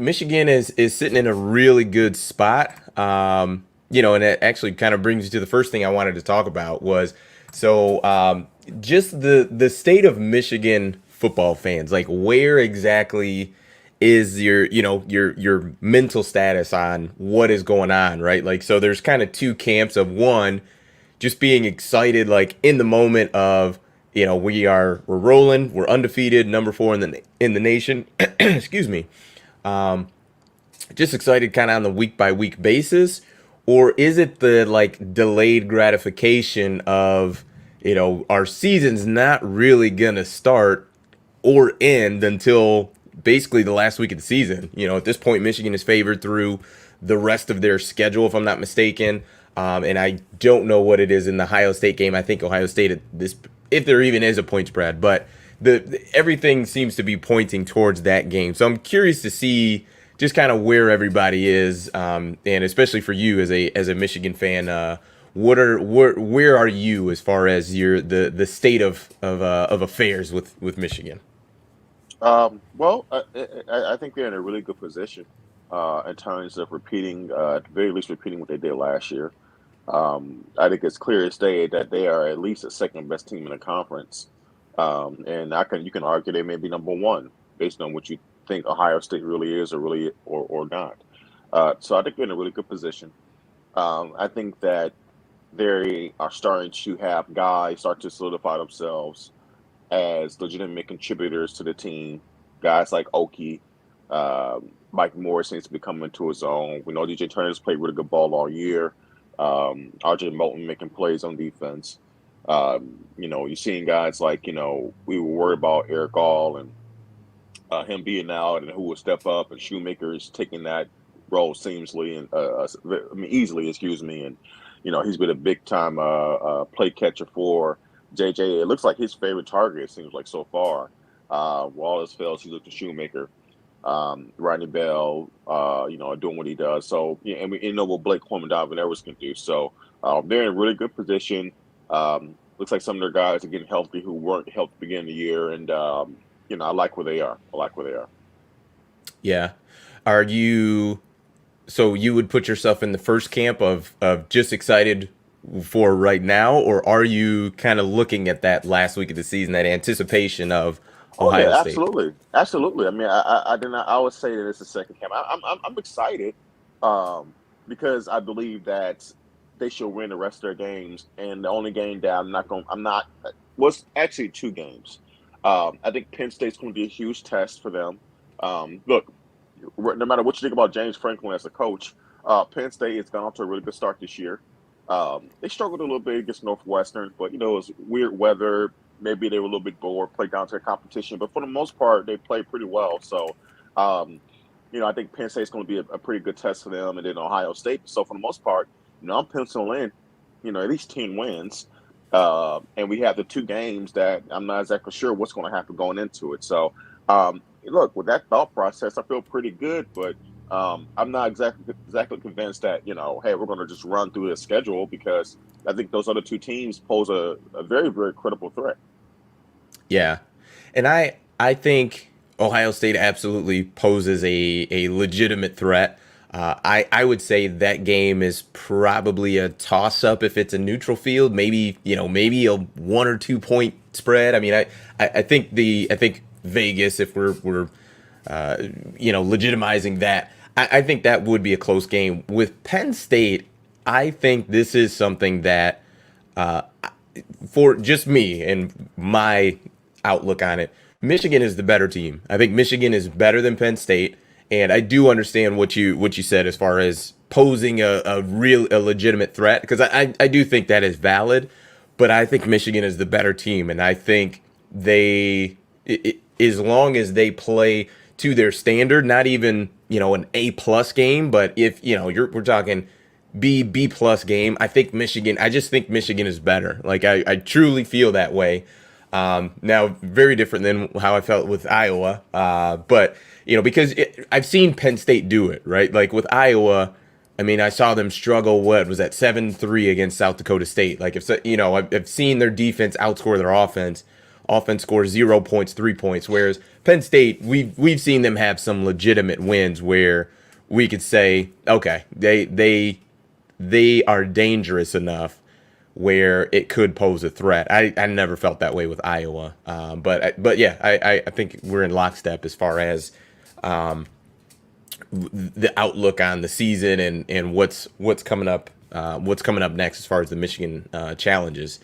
Michigan is sitting in a really good spot. And it actually kind of brings you to the first thing I wanted to talk about was just the state of Michigan football fans. Like, where exactly is your mental status on what is going on, right? Like, so there's kind of two camps of one, just being excited, like in the moment of, we're rolling, we're undefeated, number four in the nation. Excuse me. Just excited kind of on the week by week basis, or is it the like delayed gratification of, our season's not really gonna start or end until basically the last week of the season. At this point, Michigan is favored through the rest of their schedule, if I'm not mistaken. And I don't know what it is in the Ohio State game. I think Ohio State at this, if there even is a point spread, but everything seems to be pointing towards that game. So I'm curious to see just kind of where everybody is, and especially for you as a Michigan fan. Where are you as far as the state of affairs with Michigan? Well, I think they're in a really good position in terms of repeating, at the very least, repeating what they did last year. I think it's clear as day that they are at least the second best team in the conference, and you can argue they may be number one based on what you think Ohio State really is, or not. So I think they're in a really good position. I think that they are starting to have guys start to solidify themselves as legitimate contributors to the team. Guys like Oki, Mike Morris needs to be coming into his own. We know DJ Turner's played really good ball all year. RJ Moulton making plays on defense. You're seeing guys like, we were worried about Eric All and him being out and who will step up, and Shoemaker's taking that role seamlessly and easily, excuse me. And, he's been a big time play catcher for JJ. It looks like his favorite target, it seems like so far. Wallace fails, he looked to Shoemaker. Rodney Bell, doing what he does. So, yeah, and we know what Blake Coleman, Donovan Edwards can do. So they're in a really good position. Looks like some of their guys are getting healthy who weren't healthy at the beginning of the year. And, I like where they are. Yeah. So you would put yourself in the first camp of just excited for right now, or are you kind of looking at that last week of the season, that anticipation of Oh Ohio yeah, State? absolutely. I mean, I did not. I would say that it's the second camp. I'm excited, because I believe that they should win the rest of their games. And the only game that I'm not was actually two games. I think Penn State's going to be a huge test for them. Look, no matter what you think about James Franklin as a coach, Penn State has gone off to a really good start this year. They struggled a little bit against Northwestern, but it was weird weather. Maybe they were a little bit bored, played down to their competition, but for the most part, they played pretty well. So, I think Penn State's going to be a pretty good test for them, and then Ohio State. So for the most part, I'm penciling in, at least 10 wins. And we have the two games that I'm not exactly sure what's going to happen going into it. So, look, with that thought process, I feel pretty good, but I'm not exactly convinced that, hey, we're going to just run through the schedule, because I think those other two teams pose a very, very critical threat. Yeah. And I think Ohio State absolutely poses a legitimate threat. I would say that game is probably a toss up if it's a neutral field. Maybe a 1 or 2 point spread. I mean, I think Vegas, if we're legitimizing that, I think that would be a close game. With Penn State, I think this is something that, for just me and my outlook on it, Michigan is the better team. I think Michigan is better than Penn State, and I do understand what you said as far as posing a legitimate threat, because I do think that is valid, but I think Michigan is the better team, and I think as long as they play to their standard, not even an A+ game, but if we're talking B plus game, I just think Michigan is better. Like I truly feel that way. Now, very different than how I felt with Iowa, but because I've seen Penn State do it, right? Like with Iowa, I mean, I saw them struggle. What was that, 7-3 against South Dakota State? Like, I've seen their defense outscore their offense offense scores 0 points, 3 points. Whereas Penn State, we've seen them have some legitimate wins where we could say, okay, they are dangerous enough where it could pose a threat. I never felt that way with Iowa, but yeah, I think we're in lockstep as far as the outlook on the season and what's coming up next as far as the Michigan challenges.